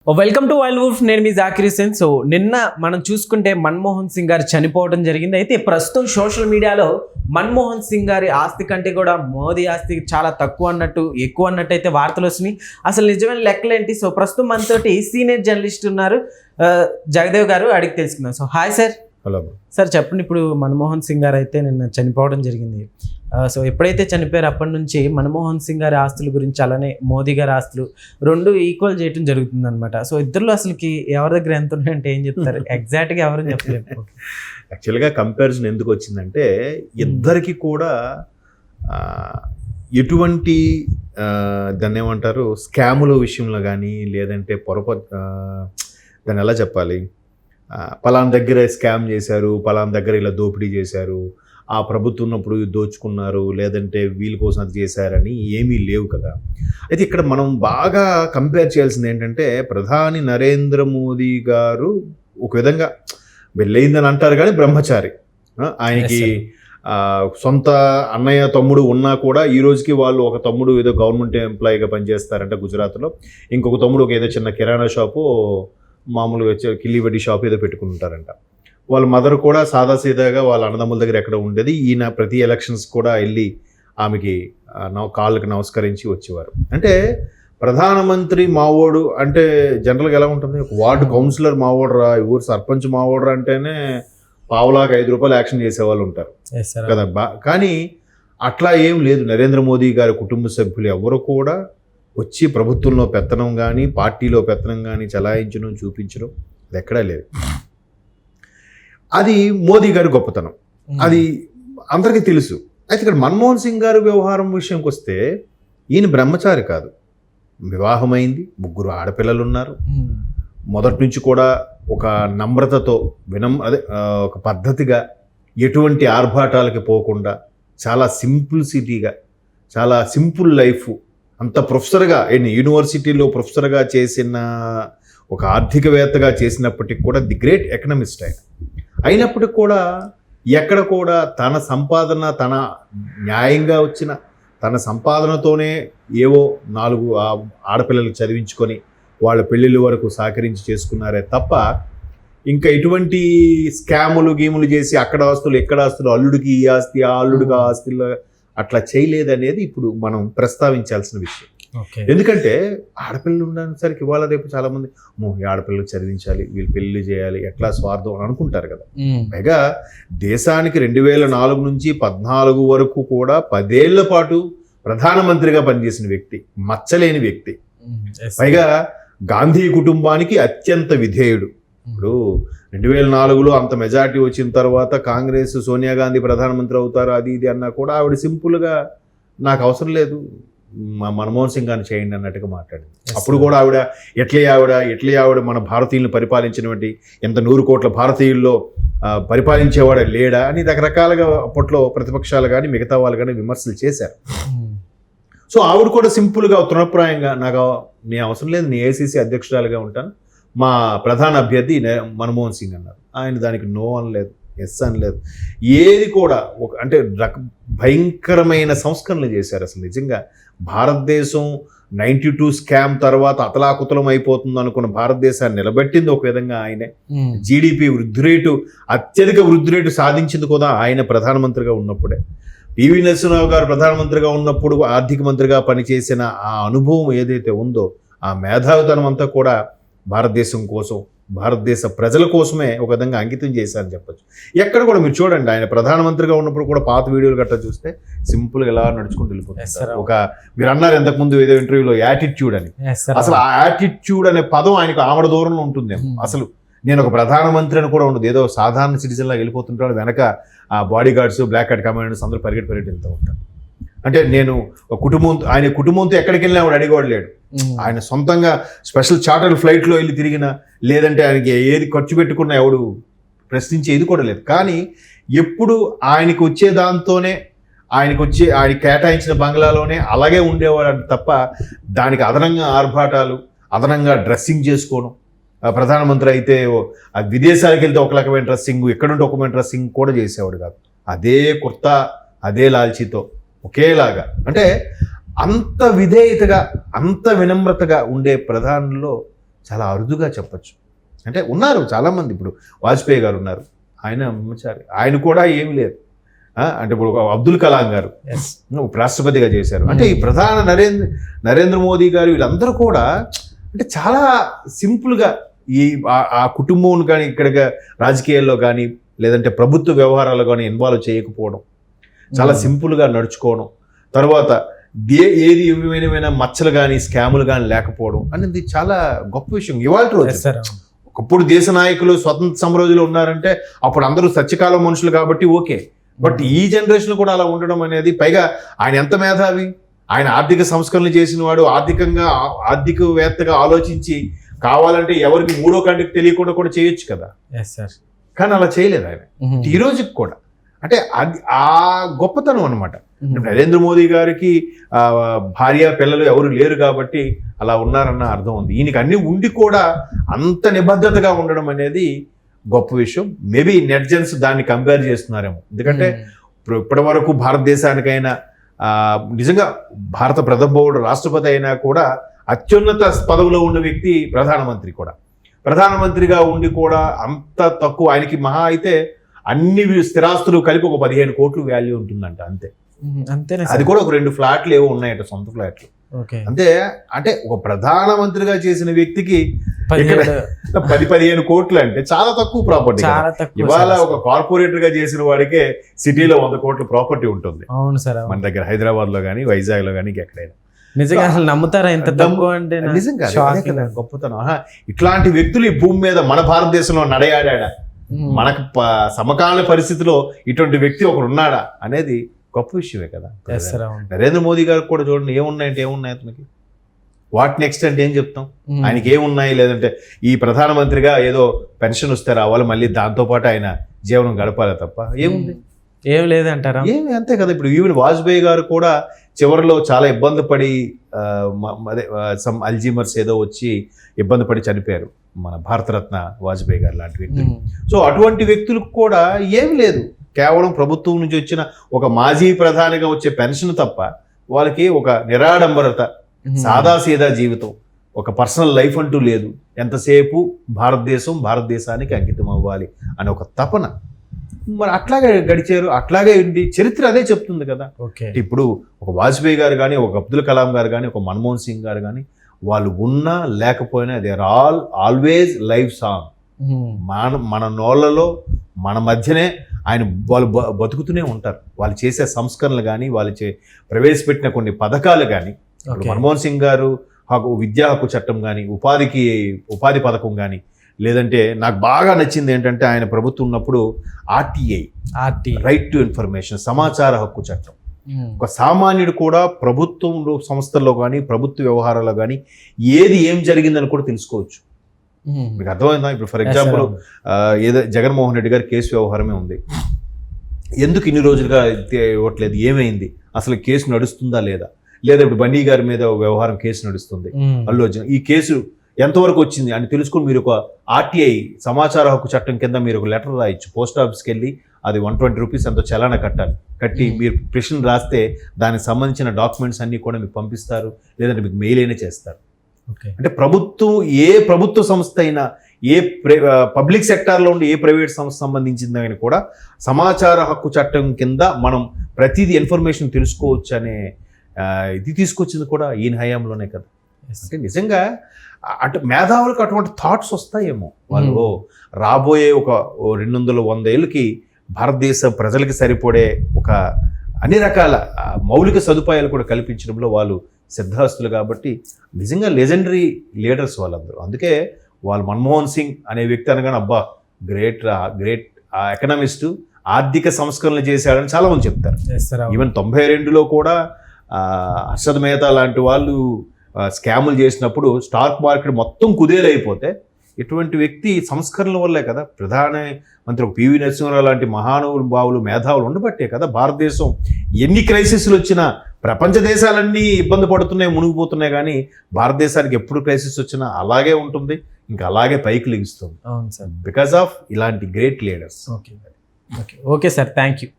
Welcome to wild wolf. నేను మీ Zakir Hussain. So నిన్న మనం చూసుకుంటే మన్మోహన్ సింగ్ గారు చనిపోవడం జరిగింది. అయితే ప్రస్తుతం సోషల్ మీడియాలో మన్మోహన్ సింగ్ గారి ఆస్తి కంటే కూడా మోదీ ఆస్తి చాలా తక్కువ అన్నట్టు ఎక్కువ అన్నట్టు అయితే వార్తలు వస్తున్నాయి. అసలు నిజమైన లెక్కలేంటి? సో ప్రస్తుతం మనతోటి సీనియర్ జర్నలిస్ట్ ఉన్నారు, జగదేవ్ గారు. అడిగి తెలుసుకుందాం. So hi sir. Hello sir, చెప్పండి. ఇప్పుడు మన్మోహన్ సింగ్ గారు అయితే నిన్న చనిపోవడం జరిగింది. సో ఎప్పుడైతే చనిపోయారు అప్పటి నుంచి మన్మోహన్ సింగ్ గారి ఆస్తుల గురించి, అలానే మోదీ గారి ఆస్తులు రెండు ఈక్వల్ చేయడం జరుగుతుంది అనమాట. సో ఇద్దరులో అసలుకి ఎవరి దగ్గర ఎంత ఉన్నాయంటే ఏం చెప్తారు? ఎగ్జాక్ట్గా ఎవరని చెప్పలేదు. యాక్చువల్గా కంపారిజన్ ఎందుకు వచ్చిందంటే ఇద్దరికి కూడా ఎటువంటి దాన్ని ఏమంటారు స్కాముల విషయంలో కానీ, లేదంటే దాన్ని ఎలా చెప్పాలి, పలానా దగ్గర స్కామ్ చేశారు, పలానా దగ్గర ఇలా దోపిడీ చేశారు, ఆ ప్రభుత్వం ఉన్నప్పుడు దోచుకున్నారు, లేదంటే వీళ్ళ కోసం అది చేశారని ఏమీ లేవు కదా. అయితే ఇక్కడ మనం బాగా కంపేర్ చేయాల్సింది ఏంటంటే, ప్రధాని నరేంద్ర మోదీ గారు ఒక విధంగా వెళ్ళయిందని అంటారు కానీ బ్రహ్మచారి. ఆయనకి సొంత అన్నయ్య తమ్ముడు ఉన్నా కూడా ఈ రోజుకి వాళ్ళు ఒక తమ్ముడు ఏదో గవర్నమెంట్ ఎంప్లాయీగా పనిచేస్తారంట గుజరాత్లో, ఇంకొక తమ్ముడు ఒక ఏదో చిన్న కిరాణా షాపు, మామూలుగా కిల్లి వడ్డీ షాప్ ఏదో పెట్టుకుని ఉంటారంట. వాళ్ళ మదర్ కూడా సాదాసీదాగా వాళ్ళ అన్నదమ్ముల దగ్గర ఎక్కడ ఉండేది. ఈయన ప్రతి ఎలక్షన్స్ కూడా వెళ్ళి ఆమెకి కాళ్ళకి నమస్కరించి వచ్చేవారు. అంటే ప్రధానమంత్రి మావోడు అంటే జనరల్గా ఎలా ఉంటుంది, ఒక వార్డు కౌన్సిలర్ మావోడరా, ఊరు సర్పంచ్ మావోడరా అంటేనే పావులాగా ₹5 యాక్షన్ చేసేవాళ్ళు ఉంటారు కదా. కానీ అట్లా ఏం లేదు. నరేంద్ర మోదీ గారి కుటుంబ సభ్యులు ఎవరు కూడా వచ్చి ప్రభుత్వంలో పెత్తనం కానీ, పార్టీలో పెత్తనం కానీ చలాయించడం, చూపించడం అది ఎక్కడా లేదు. అది మోదీ గారి గొప్పతనం, అది అందరికీ తెలుసు. అయితే ఇక్కడ మన్మోహన్ సింగ్ గారి వ్యవహారం విషయంకి వస్తే, ఈయన బ్రహ్మచారి కాదు, వివాహమైంది, 3 ఆడపిల్లలు ఉన్నారు. మొదటి నుంచి కూడా ఒక నమ్రతతో ఒక పద్ధతిగా, ఎటువంటి ఆర్భాటాలకి పోకుండా, చాలా సింపుల్సిటీగా, చాలా సింపుల్ లైఫ్. అంత ప్రొఫెసర్గా యూనివర్సిటీలో ప్రొఫెసర్గా చేసిన ఒక ఆర్థికవేత్తగా చేసినప్పటికి కూడా ది గ్రేట్ ఎకనమిస్ట్ అయినప్పటికి కూడా ఎక్కడ కూడా తన సంపాదన, తన న్యాయంగా వచ్చిన తన సంపాదనతోనే ఏవో 4 ఆడపిల్లలు చదివించుకొని వాళ్ళ పెళ్ళిళ్ళ వరకు సహకరించి చేసుకున్నారే తప్ప, ఇంకా ఎటువంటి స్కాములు గీములు చేసి అక్కడ ఆస్తులు ఇక్కడ ఆస్తులు, అల్లుడికి ఈ ఆస్తి, ఆ అల్లుడికి ఆ ఆస్తులు అట్లా చేయలేదనేది ఇప్పుడు మనం ప్రస్తావించాల్సిన విషయం. ఎందుకంటే ఆడపిల్లలు ఉండేసరికి ఇవాళ రేపు చాలా మంది ఈ ఆడపిల్లలు చదివించాలి, వీళ్ళు పెళ్లి చేయాలి, ఎట్లా స్వార్థం అని అనుకుంటారు కదా. పైగా దేశానికి 2004 నుంచి 2014 వరకు కూడా 10 ఏళ్ల పాటు ప్రధానమంత్రిగా పనిచేసిన వ్యక్తి, మచ్చలేని వ్యక్తి. పైగా గాంధీ కుటుంబానికి అత్యంత విధేయుడు. ఇప్పుడు 2004లో అంత మెజార్టీ వచ్చిన తర్వాత కాంగ్రెస్, సోనియా గాంధీ ప్రధానమంత్రి అవుతారు అది ఇది అన్నా కూడా ఆవిడ సింపుల్గా నాకు అవసరం లేదు, మన్మోహన్ సింగ్ గారిని చేయండి అన్నట్టుగా మాట్లాడింది. అప్పుడు కూడా ఎట్లే ఆవిడ మన భారతీయులను పరిపాలించినటువంటి, ఎంత 100 కోట్ల భారతీయుల్లో పరిపాలించేవాడు లేడా అని రకరకాలుగా అప్పట్లో ప్రతిపక్షాలు కానీ మిగతా వాళ్ళు కానీ విమర్శలు చేశారు. సో ఆవిడ కూడా సింపుల్గా తృణప్రాయంగా, నీ అవసరం లేదు, నీ ఏఐసిసి అధ్యక్షురాలుగా ఉంటాను, మా ప్రధాన అభ్యర్థి మన్మోహన్ సింగ్ అన్నారు. ఆయన దానికి నో అనలేదు, ఎస్ అనలేదు. ఏది కూడా అంటే భయంకరమైన సంస్కరణలు చేశారు. అసలు నిజంగా భారతదేశం 92 స్కామ్ తర్వాత అతలాకుతలం అయిపోతుంది అనుకున్న భారతదేశాన్ని నిలబెట్టింది ఒక విధంగా ఆయనే. జీడిపి వృద్ధి రేటు, అత్యధిక వృద్ధి రేటు సాధించింది కూడా ఆయన ప్రధానమంత్రిగా ఉన్నప్పుడే. పివి నరసింహరావు గారు ప్రధానమంత్రిగా ఉన్నప్పుడు ఆర్థిక మంత్రిగా పనిచేసిన ఆ అనుభవం ఏదైతే ఉందో, ఆ మేధావితనం అంతా కూడా భారతదేశం కోసం, భారతదేశ ప్రజల కోసమే ఒక విధంగా అంకితం చేశారని చెప్పచ్చు. ఎక్కడ కూడా మీరు చూడండి, ఆయన ప్రధానమంత్రిగా ఉన్నప్పుడు కూడా పాత వీడియోలు గట్రా చూస్తే సింపుల్గా ఎలా నడుచుకుంటూ వెళ్ళిపోతారు. మీరు అన్నారు ఇంతకుముందు ఏదో ఇంటర్వ్యూలో యాటిట్యూడ్ అని. అసలు ఆ యాటిట్యూడ్ అనే పదం ఆయనకు ఆమడ దూరంలో ఉంటుందేమో. అసలు నేను ఒక ప్రధానమంత్రి అని కూడా ఉండదు, ఏదో సాధారణ సిటిజన్ లాగా వెళ్ళిపోతుంటాడు. వెనక ఆ body guards, black cat commanders అందరూ పరిగెట్టి వెళ్తూ ఉంటారు. అంటే నేను ఆయన కుటుంబంతో ఎక్కడికి వెళ్ళినా ఆవిడ అడిగోడలేడు. ఆయన సొంతంగా స్పెషల్ చార్టర్ ఫ్లైట్లో వెళ్ళి తిరిగినా, లేదంటే ఆయనకి ఏది ఖర్చు పెట్టుకున్నా ఎవడు ప్రశ్నించేది కూడా లేదు. కానీ ఎప్పుడు ఆయనకు వచ్చే దాంతోనే, ఆయన కేటాయించిన బంగ్లాలోనే అలాగే ఉండేవాడు తప్ప, దానికి అదనంగా ఆర్భాటాలు, అదనంగా డ్రెస్సింగ్ చేసుకోవడం, ప్రధానమంత్రి అయితే విదేశాలకు వెళ్తే ఒక రకమైన డ్రెస్సింగ్, ఎక్కడుంటే ఒక రకమైన డ్రెస్సింగ్ కూడా చేసేవాడు కాదు. అదే కుర్తా, అదే లాల్చీతో ఒకేలాగా. అంటే అంత విధేయతగా, అంత వినమ్రతగా ఉండే ప్రధానుల్లో చాలా అరుదుగా చెప్పచ్చు. అంటే ఉన్నారు చాలామంది, ఇప్పుడు వాజ్పేయి గారు ఉన్నారు, ఆయన బ్రహ్మచారి, ఆయన కూడా ఏమీ లేదు. అంటే ఇప్పుడు అబ్దుల్ కలాం గారు రాష్ట్రపతిగా చేశారు. అంటే ఈ ప్రధాన నరేంద్ర మోదీ గారు వీళ్ళందరూ కూడా అంటే చాలా సింపుల్గా ఈ ఆ కుటుంబం కానీ ఇక్కడ రాజకీయాల్లో కానీ లేదంటే ప్రభుత్వ వ్యవహారాల్లో కానీ ఇన్వాల్వ్ చేయకపోవడం, చాలా సింపుల్గా నడుచుకోవడం, తర్వాత ఏది ఏమైనా మచ్చలు కానీ స్కాములు కానీ లేకపోవడం అనేది చాలా గొప్ప విషయం. ఇవాళ రోజు ఒకప్పుడు దేశ నాయకులు స్వతంత్ర సమరోజులు ఉన్నారంటే అప్పుడు అందరూ సత్యకాలం మనుషులు కాబట్టి ఓకే, బట్ ఈ జనరేషన్ కూడా అలా ఉండడం అనేది, పైగా ఆయన ఎంత మేధావి, ఆయన ఆర్థిక సంస్కరణలు చేసిన వాడు, ఆర్థికవేత్తగా ఆలోచించి కావాలంటే ఎవరికి మూడో కంటికి తెలియకుండా కూడా చేయొచ్చు కదా, కానీ అలా చేయలేదు ఆయన ఈ రోజుకి కూడా. అంటే అది ఆ గొప్పతనం అనమాట. నరేంద్ర మోదీ గారికి భార్య పిల్లలు ఎవరు లేరు కాబట్టి అలా ఉన్నారన్న అర్థం ఉంది. ఈయనకి అన్ని ఉండి కూడా అంత నిబద్ధతగా ఉండడం అనేది గొప్ప విషయం. మేబీ నెట్జన్స్ దాన్ని కంపేర్ చేస్తున్నారేమో, ఎందుకంటే ఇప్పటి వరకు భారతదేశానికైనా నిజంగా భారత ప్రథమ పౌరుడు రాష్ట్రపతి అయినా కూడా అత్యున్నత పదవిలో ఉన్న వ్యక్తి ప్రధానమంత్రి కూడా. ప్రధానమంత్రిగా ఉండి కూడా అంత తక్కువ, ఆయనకి మహా అయితే అన్ని స్థిరాస్తులు కలిపి ఒక 15 కోట్లు వాల్యూ ఉంటుందంట అంతే. అది కూడా ఒక 2 ఫ్లాట్లు ఏవో ఉన్నాయట, సొంత ఫ్లాట్లు అంతే. అంటే ఒక ప్రధానమంత్రిగా చేసిన వ్యక్తికి 10-15 కోట్లు అంటే చాలా తక్కువ ప్రాపర్టీ. ఇవాళ ఒక కార్పొరేటర్ గా చేసిన వాడికే సిటీలో 100 కోట్ల ప్రాపర్టీ ఉంటుంది. అవును సార్, మన దగ్గర హైదరాబాద్ లో కానీ వైజాగ్ లో కానీ ఎక్కడైనా. నిజంగా అసలు నమ్ముతారా ఇంత తక్కువ అంటే? నిజంగా గొప్పతనం. ఇట్లాంటి వ్యక్తులు ఈ భూమి మీద మన భారతదేశంలో నడయాడా, మనకు సమకాలీన పరిస్థితిలో ఇటువంటి వ్యక్తి ఒకడు ఉన్నాడా అనేది గొప్ప విషయమే కదా. నరేంద్ర మోదీ గారికి కూడా చూడండి, ఏమున్నాయంటే ఏమున్నాయి అతనికి, వాట్ నెక్స్ట్ అంటే ఏం చెప్తాం, ఆయనకి ఏమున్నాయి, లేదంటే ఈ ప్రధానమంత్రిగా ఏదో పెన్షన్ వస్తే రావాలి, మళ్ళీ దాంతోపాటు ఆయన జీవనం గడపాలి తప్ప ఏముంది, ఏం లేదంటారా? ఏమి అంతే కదా. ఇప్పుడు ఈవెన్ వాజ్పేయి గారు కూడా చివరిలో చాలా ఇబ్బంది పడి అదే సమ్ అల్జీమర్స్ ఏదో వచ్చి ఇబ్బంది పడి చనిపోయారు మన భారతరత్న వాజ్పేయి గారు లాంటి వ్యక్తులు. సో అటువంటి వ్యక్తులకు కూడా ఏమి లేదు, కేవలం ప్రభుత్వం నుంచి వచ్చిన ఒక మాజీ ప్రధానిగా వచ్చే పెన్షన్ తప్ప వాళ్ళకి ఒక నిరాడంబరత, సాదాసీదా జీవితం, ఒక పర్సనల్ లైఫ్ అంటూ లేదు. ఎంతసేపు భారతదేశానికి అంకితం అవ్వాలి అనే ఒక తపన. మరి అట్లాగే గడిచారు, అట్లాగే ఉంది చరిత్ర, అదే చెప్తుంది కదా. ఇప్పుడు ఒక వాజ్పేయి గారు కానీ, ఒక అబ్దుల్ కలాం గారు కానీ, ఒక మన్మోహన్ సింగ్ గారు కానీ, వాళ్ళు ఉన్నా లేకపోయినా they are always live song. మన నోళ్ళలో మన మధ్యనే వాళ్ళు బతుకుతూనే ఉంటారు. వాళ్ళు చేసే సంస్కరణలు కానీ, వాళ్ళు ప్రవేశపెట్టిన కొన్ని పథకాలు కానీ, మన్మోహన్ సింగ్ గారు విద్యా హక్కు చట్టం కానీ, ఉపాధి పథకం కానీ, లేదంటే నాకు బాగా నచ్చింది ఏంటంటే ఆయన ప్రభుత్వం ఉన్నప్పుడు ఆర్టీఐ, రైట్ టు ఇన్ఫర్మేషన్, సమాచార హక్కు చట్టం. ఒక సామాన్యుడు కూడా ప్రభుత్వంలో సంస్థల్లో కానీ ప్రభుత్వ వ్యవహారాల్లో కానీ ఏం జరిగిందని కూడా తెలుసుకోవచ్చు. మీకు అర్థమైందా? ఇప్పుడు ఫర్ ఎగ్జాంపుల్ ఏదో జగన్మోహన్ రెడ్డి గారి కేసు వ్యవహారమే ఉంది, ఎందుకు ఇన్ని రోజులుగా ఇవ్వట్లేదు, ఏమైంది, అసలు కేసు నడుస్తుందా లేదా ఇప్పుడు బండి గారి మీద వ్యవహారం కేసు నడుస్తుంది, అల్లు అర్జున్, ఈ కేసు ఎంతవరకు వచ్చింది అని తెలుసుకుని మీరు ఒక ఆర్టీఐ సమాచార హక్కు చట్టం కింద మీరు ఒక లెటర్ రాయొచ్చు. పోస్ట్ ఆఫీస్కి వెళ్ళి అది 120 రూపీస్ ఎంతో చలానా కట్టి మీరు పిటిషన్ రాస్తే దానికి సంబంధించిన డాక్యుమెంట్స్ అన్నీ కూడా మీకు పంపిస్తారు, లేదంటే మీకు మెయిల్ అయినా చేస్తారు. అంటే ప్రభుత్వం, ఏ ప్రభుత్వ సంస్థ అయినా, ఏ పబ్లిక్ సెక్టార్లో ఉండి ఏ ప్రైవేట్ సంస్థ సంబంధించిందని కూడా సమాచార హక్కు చట్టం కింద మనం ప్రతిదీ ఇన్ఫర్మేషన్ తెలుసుకోవచ్చు అనే ఇది తీసుకొచ్చింది కూడా ఈయన హయాంలోనే కదా. అంటే నిజంగా అంటే మేధావులకు అటువంటి థాట్స్ వస్తాయేమో, వాళ్ళు రాబోయే ఒక 200-100 ఏళ్ళకి భారతదేశ ప్రజలకి సరిపడే ఒక అన్ని రకాల మౌలిక సదుపాయాలు కూడా కల్పించడంలో వాళ్ళు సిద్ధాస్తులు కాబట్టి నిజంగా లెజెండరీ లీడర్స్ వాళ్ళందరూ. అందుకే వాళ్ళు మన్మోహన్ సింగ్ అనే వ్యక్తి అనగానే అబ్బా గ్రేట్ ఎకనామిస్టు, ఆర్థిక సంస్కరణలు చేశాడని చాలా మంది చెప్తారు. ఈవెన్ 92లో కూడా హర్షద్ మెహతా లాంటి వాళ్ళు స్కాములు చేసినప్పుడు స్టాక్ మార్కెట్ మొత్తం కుదేలైపోతే ఇటువంటి వ్యక్తి సంస్కరణల వల్లే కదా. ప్రధానమంత్రి ఒక పివి నరసింహారావు లాంటి మహానుభావులు, మేధావులు ఉండబట్టే కదా భారతదేశం ఎన్ని క్రైసిస్లు వచ్చినా, ప్రపంచ దేశాలన్నీ ఇబ్బంది పడుతున్నాయి, మునిగిపోతున్నాయి, కానీ భారతదేశానికి ఎప్పుడు క్రైసిస్ వచ్చినా అలాగే ఉంటుంది, ఇంకా అలాగే పైకి లెగుస్తుంది. అవును సార్, బికాస్ ఆఫ్ ఇలాంటి great leaders. Okay sir, thank you.